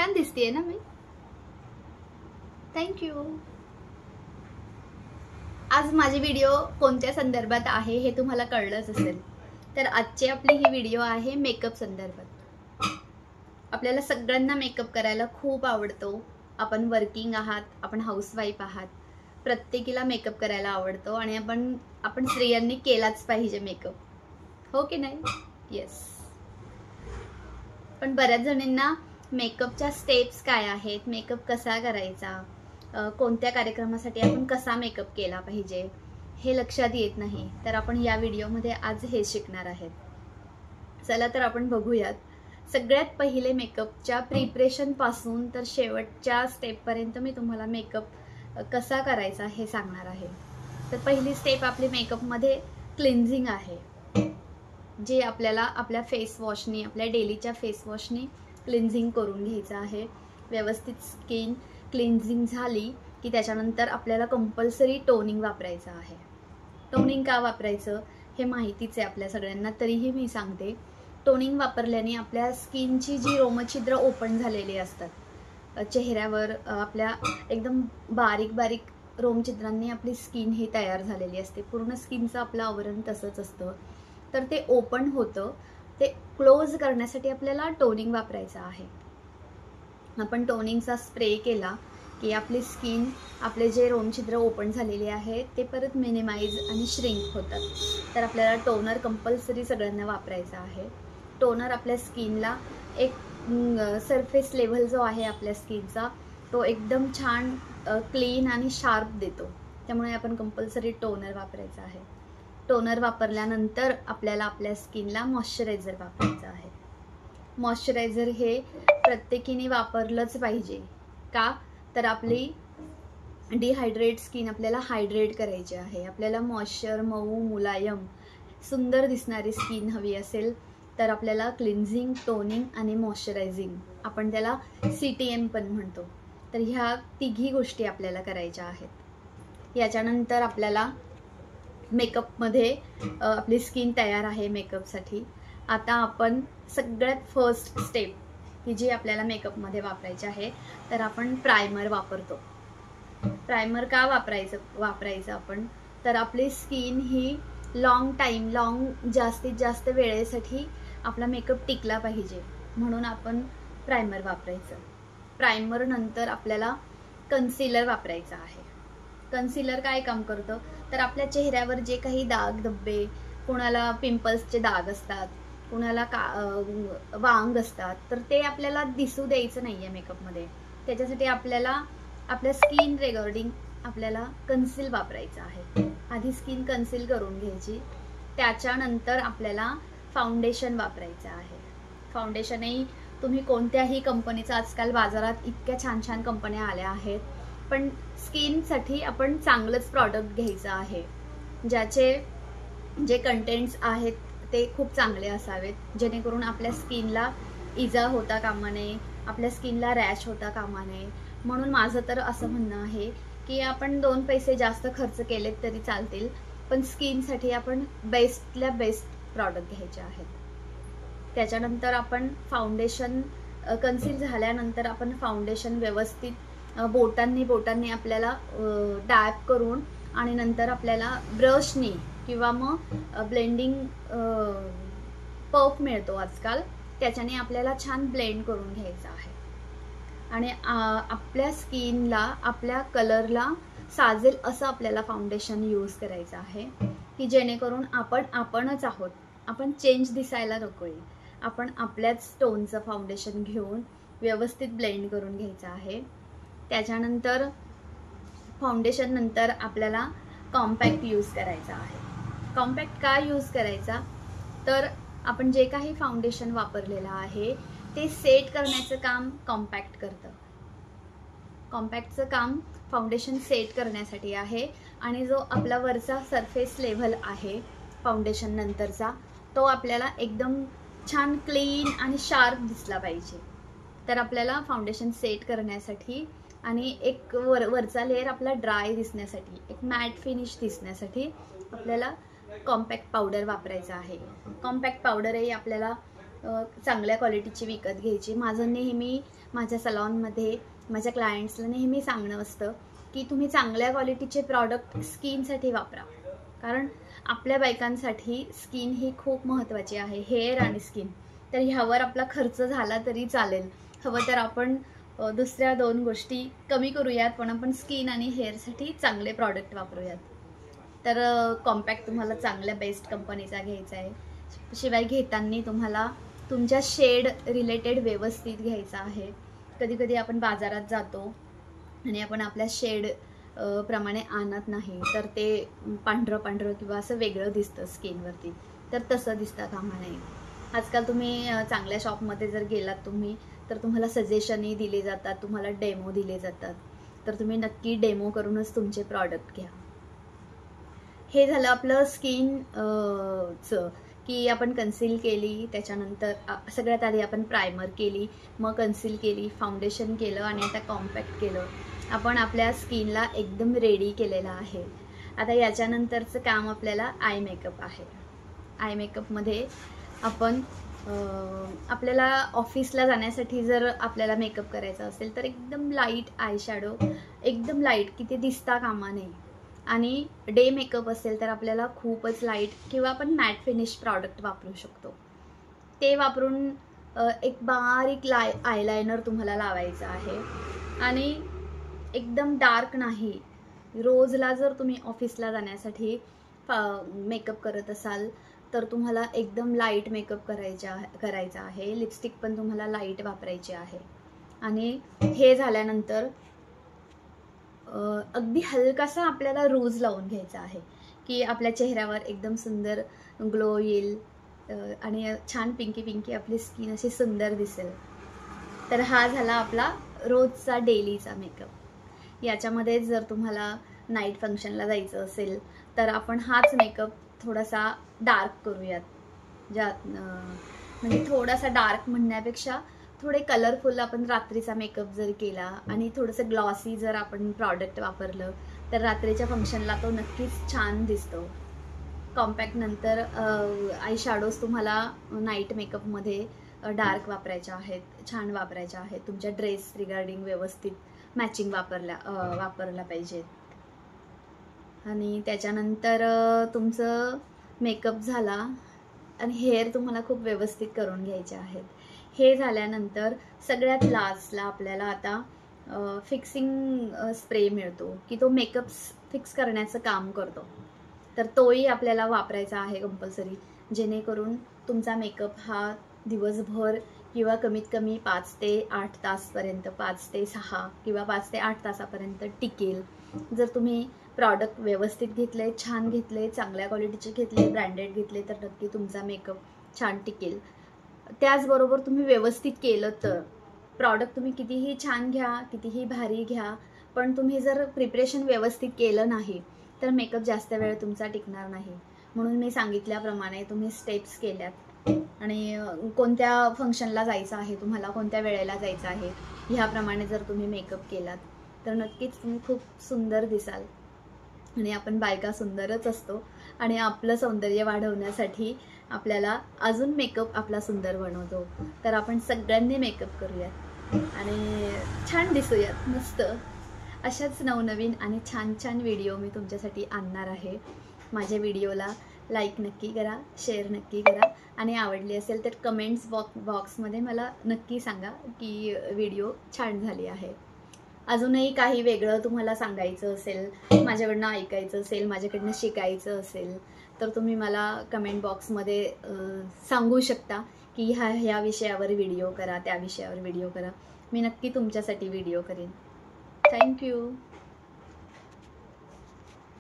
छान दिसतेय ना मी? थँक्यू. आज माझी व्हिडिओ कोणत्या संदर्भात आहे हे तुम्हाला कळलंच असेल. तर आजची आपली ही व्हिडिओ आहे मेकअप संदर्भात. आपल्याला सगळ्यांना मेकअप करायला खूप आवडतो. आपण वर्किंग आहात, आपण हाऊसवाईफ आहात, प्रत्येकीला मेकअप करायला आवडतो आणि आपण स्त्रियांनी केलाच पाहिजे मेकअप, हो की नाही? येस. पण बऱ्याच जणींना मेकअपच्या स्टेप्स काय आहेत, मेकअप कसा करायचा, कोणत्या कार्यक्रमासाठी आपण कसा मेकअप केला पाहिजे हे लक्षात येत नाही. तर आपण या व्हिडिओमध्ये आज हे शिकणार आहेत. चला तर आपण बघूयात. सगळ्यात पहिले मेकअपच्या प्रिपरेशन पासून तर शेवटच्या स्टेप पर्यंत मी तुम्हाला मेकअप कसा करायचा हे सांगणार आहे. तर पहिली स्टेप आपली मेकअप मध्ये क्लिन्झिंग आहे, जे आपल्याला आपल्या फेस वॉशनी, आपल्या डेलीच्या फेस वॉशनी क्लिन्झिंग करून घ्यायचं आहे. व्यवस्थित स्किन क्लिन्झिंग झाली की त्याच्यानंतर आपल्याला कंपल्सरी टोनिंग वापरायचं आहे. टोनिंग का वापरायचं हे माहितीच आहे आपल्या सगळ्यांना, तरीही मी सांगते. टोनिंग वापरल्याने आपल्या स्किनची जी रोमछिद्र ओपन झालेली असतात चेहऱ्यावर, आपल्या एकदम बारीक बारीक रोमछिद्रांनी आपली स्किन ही तयार झालेली असते. पूर्ण स्किनचं आपलं आवरण तसंच असतं. तर ते ओपन होतं, ते क्लोज करण्यासाठी आपल्याला टोनिंग वापरायचं आहे. आपण टोनिंगचा स्प्रे केला की आपली स्किन, आपले जे रोमछिद्र ओपन झालेले आहेत ते परत मिनिमाइज आणि श्रिंक होतात. तर आपल्याला टोनर कंपल्सरी सगळ्यांना वापरायचा आहे. टोनर आपल्या स्किनला एक सरफेस लेव्हल जो आहे आपल्या स्किनचा तो एकदम छान क्लीन आणि शार्प देतो. त्यामुळे आपण कंपल्सरी टोनर वापरायचा आहे. टोनर वापरल्यानंतर आपल्याला आपल्या स्किनला मॉइश्चरायझर वापरायचं आहे. मॉइश्चरायझर हे प्रत्येकीने वापरलंच पाहिजे. का तर आपली डिहायड्रेट स्किन आपल्याला हायड्रेट करायची आहे. आपल्याला मॉइश्चर, मऊ, मुलायम, सुंदर दिसणारी स्किन हवी असेल तर आपल्याला क्लिन्झिंग, टोनिंग आणि मॉइश्चरायझिंग, आपण त्याला CTM पण म्हणतो. तर ह्या तिघी गोष्टी आपल्याला करायच्या आहेत. याच्यानंतर आपल्याला मेकअपमध्ये आपली स्किन तयार आहे मेकअपसाठी. आता आपण सगळ्यात फर्स्ट स्टेप की जी आपल्याला मेकअपमध्ये वापरायची आहे, तर आपण प्रायमर वापरतो. प्रायमर का वापरायचं आपण, तर आपली स्किन ही जास्तीत जास्त वेळेसाठी आपला मेकअप टिकला पाहिजे, म्हणून आपण प्रायमर वापरायचं. प्रायमर नंतर आपल्याला कन्सिलर वापरायचं आहे. कन्सिलर काय काम करतं, तर आपल्या चेहऱ्यावर जे काही दाग धब्बे, कोणाला पिंपल्सचे दाग असतात, कोणाला वांग असतात, तर ते आपल्याला दिसू द्यायचं नाहीये मेकअपमध्ये. त्याच्यासाठी आपल्याला आपल्या स्किन रिगार्डिंग आपल्याला कन्सील वापरायचं आहे. आधी स्किन कन्सील करून घ्यायची. त्याच्यानंतर आपल्याला फाउंडेशन वापरायचं आहे. फाउंडेशनही तुम्ही कोणत्याही कंपनीचं, आजकाल बाजारात इतक्या छान छान कंपन्या आल्या आहेत, पण स्किनसाठी आपण चांगलंच प्रॉडक्ट घ्यायचं आहे. ज्याचे जे कंटेंट्स आहेत ते खूप चांगले असावेत, जेणेकरून आपल्या स्किनला इजा होता कामा नये, आपल्या स्किनला रॅश होता कामा नये. म्हणून माझं तर असं म्हणणं आहे की आपण 2 पैसे जास्त खर्च केलेत तरी चालतील, पण स्किनसाठी आपण बेस्टल्या बेस्ट प्रॉडक्ट घ्यायचे आहेत. त्याच्यानंतर आपण फाउंडेशन कन्सील झाल्यानंतर आपण फाउंडेशन व्यवस्थित बोटांनी आपल्याला डॅप करून, आणि नंतर आपल्याला ब्रशनी किंवा मग ब्लेंडिंग पफ मिळतो आजकाल, त्याच्याने आपल्याला छान ब्लेंड करून घ्यायचं आहे. आणि आपल्या स्किनला, आपल्या कलरला साजेल असं आपल्याला फाउंडेशन यूज करायचं आहे, की जेणेकरून आपणच आहोत, आपण चेंज दिसायला नकोय. आपण आपल्याच टोनचं फाउंडेशन घेऊन व्यवस्थित ब्लेंड करून घ्यायचं आहे. त्याच्यानंतर फाउंडेशन नंतर आपल्याला कॉम्पॅक्ट यूज करायचा आहे. कॉम्पॅक्ट का यूज करायचा, तर आपण जे काही फाउंडेशन वापरलेलं आहे ते सेट करण्याचं काम कॉम्पॅक्ट करतं. कॉम्पॅक्टचं काम फाउंडेशन सेट करण्यासाठी आहे, आणि जो आपला वरचा सरफेस लेव्हल आहे फाउंडेशन नंतरचा, तो आपल्याला एकदम छान क्लीन आणि शार्प दिसला पाहिजे. तर आपल्याला फाउंडेशन सेट करण्यासाठी आणि एक वरचा लेअर आपला ड्राय दिसण्यासाठी, एक मॅट फिनिश दिसण्यासाठी आपल्याला कॉम्पॅक्ट पावडर वापरायचा आहे. कॉम्पॅक्ट पावडरही आपल्याला चांगल्या क्वालिटीची विकत घ्यायची. माझं नेहमी माझ्या सलॉनमध्ये माझ्या क्लायंट्सला नेहमी सांगणं असतं की तुम्ही चांगल्या क्वालिटीचे प्रॉडक्ट स्किनसाठी वापरा, कारण आपल्या बायकांसाठी स्किन ही खूप महत्त्वाची आहे, हेअर आणि स्किन. तर ह्यावर आपला खर्च झाला तरी चालेल, हवं तर आपण दुसऱ्या 2 गोष्टी कमी करूयात, पण आपण स्किन आणि हेअरसाठी चांगले प्रॉडक्ट वापरूयात. तर कॉम्पॅक्ट तुम्हाला चांगल्या बेस्ट कंपनीचा घ्यायचा आहे. शिवाय घेताना तुम्हाला तुमच्या शेड रिलेटेड व्यवस्थित घ्यायचा आहे. कधी कधी आपण बाजारात जातो आणि आपण आपल्या शेड प्रमाणे आणत नाही, तर ते पांढरं पांढरं किंवा असं वेगळं दिसतं स्किनवरती, तर तसं दिसता कामा नये. आजकाल तुम्ही चांगल्या शॉपमध्ये जर गेलात तुम्ही, तर तुम्हाला सजेशनही दिले जातात, तुम्हाला डेमो दिले जातात. तर तुम्ही नक्की डेमो करूनच तुमचे प्रॉडक्ट घ्या. हे झालं आपलं स्किनचं, की आपण कन्सील केली, त्याच्यानंतर सगळ्यात आधी आपण प्रायमर केली, मग कन्सील केली, फाउंडेशन केलं आणि आता कॉम्पॅक्ट केलं. आपण आपल्या स्किनला एकदम रेडी केलेलं आहे. आता याच्यानंतरचं काम आपल्याला आय मेकअप आहे. आय मेकअपमध्ये आपण आपल्याला ऑफिसला जाण्यासाठी जर आपल्याला मेकअप करायचा असेल तर एकदम लाईट आय शॅडो, एकदम लाईट की ते दिसता कामा नये. आणि डे मेकअप असेल तर आपल्याला खूपच लाईट किंवा आपण मॅट फिनिश प्रॉडक्ट वापरू शकतो. ते वापरून एक बारीक आयलायनर तुम्हाला लावायचं आहे आणि एकदम डार्क नाही. रोजला जर तुम्ही ऑफिसला जाण्यासाठी मेकअप करत असाल तर तुम्हाला एकदम लाईट मेकअप करायचा आहे. लिपस्टिक पण तुम्हाला लाईट वापरायची आहे. आणि हे झाल्यानंतर अगदी हलकासा आपल्याला रूज लावून घ्यायचा आहे की आपल्या चेहऱ्यावर एकदम सुंदर ग्लो येईल आणि छान पिंकी पिंकी आपली स्किन अशी सुंदर दिसेल. तर हा झाला आपला रोजचा डेलीचा मेकअप. याच्यामध्ये जर तुम्हाला नाईट फंक्शनला जायचं असेल तर आपण हाच मेकअप थोडासा डार्क करूयात. म्हणजे थोडासा डार्क म्हणण्यापेक्षा थोडे कलरफुल आपण रात्रीचा मेकअप जर केला आणि थोडंसं ग्लॉसी जर आपण प्रॉडक्ट वापरलं तर रात्रीच्या फंक्शनला तो नक्कीच छान दिसतो. कॉम्पॅक्ट नंतर आय शॅडोज तुम्हाला नाईट मेकअपमध्ये डार्क वापरायच्या आहेत, छान वापरायच्या आहेत. तुमच्या ड्रेस रिगार्डिंग व्यवस्थित मॅचिंग वापरला पाहिजे. आणि त्याच्यानंतर तुमचं मेकअप झाला आणि हेअर तुम्हाला खूप व्यवस्थित करून घ्यायचे आहेत. हे झाल्यानंतर सगळ्यात लास्टला आपल्याला आता फिक्सिंग स्प्रे मिळतो की तो मेकअप फिक्स करण्याचं काम करतो. तर तोही आपल्याला वापरायचा आहे कंपल्सरी, जेणेकरून तुमचा मेकअप हा दिवसभर किंवा कमीत कमी 5 ते 8 तासपर्यंत, 5 ते 6 किंवा 5 ते 8 तासापर्यंत टिकेल. जर तुम्ही प्रॉडक्ट व्यवस्थित घेतले, छान घेतले, चांगल्या क्वालिटीचे घेतले, ब्रँडेड घेतले तर नक्की तुमचा मेकअप छान टिकेल. त्याचबरोबर तुम्ही व्यवस्थित केलं तर प्रॉडक्ट तुम्ही कितीही छान घ्या, कितीही भारी घ्या, पण तुम्ही जर प्रिपरेशन व्यवस्थित केलं नाही तर मेकअप जास्त वेळ तुमचा टिकणार नाही. म्हणून मी सांगितल्याप्रमाणे तुम्ही स्टेप्स केल्यात आणि कोणत्या फंक्शनला जायचं आहे तुम्हाला, कोणत्या वेळेला जायचं आहे, ह्याप्रमाणे जर तुम्ही मेकअप केलात तर नक्कीच तुम्ही खूप सुंदर दिसाल. आणि आपण बायका सुंदरच असतो आणि आपलं सौंदर्य वाढवण्यासाठी आपल्याला अजून मेकअप आपला सुंदर बनवतो. तर आपण सगळ्यांनी मेकअप करूयात आणि छान दिसूयात मस्त. अशाच नवनवीन आणि छान छान व्हिडिओ मी तुमच्यासाठी आणणार आहे. माझ्या व्हिडिओला लाईक नक्की करा, शेअर नक्की करा आणि आवडली असेल तर कमेंट्स बॉक्समध्ये मला नक्की सांगा की व्हिडिओ छान झाली आहे. अजूनही काही वेगळं तुम्हाला सांगायचं असेल, माझ्याकडनं ऐकायचं असेल, माझ्याकडनं शिकायचं असेल तर तुम्ही मला कमेंट बॉक्समध्ये सांगू शकता की ह्या विषयावर व्हिडिओ करा, त्या विषयावर व्हिडिओ करा. मी नक्की तुमच्यासाठी व्हिडिओ करेन. थँक्यू.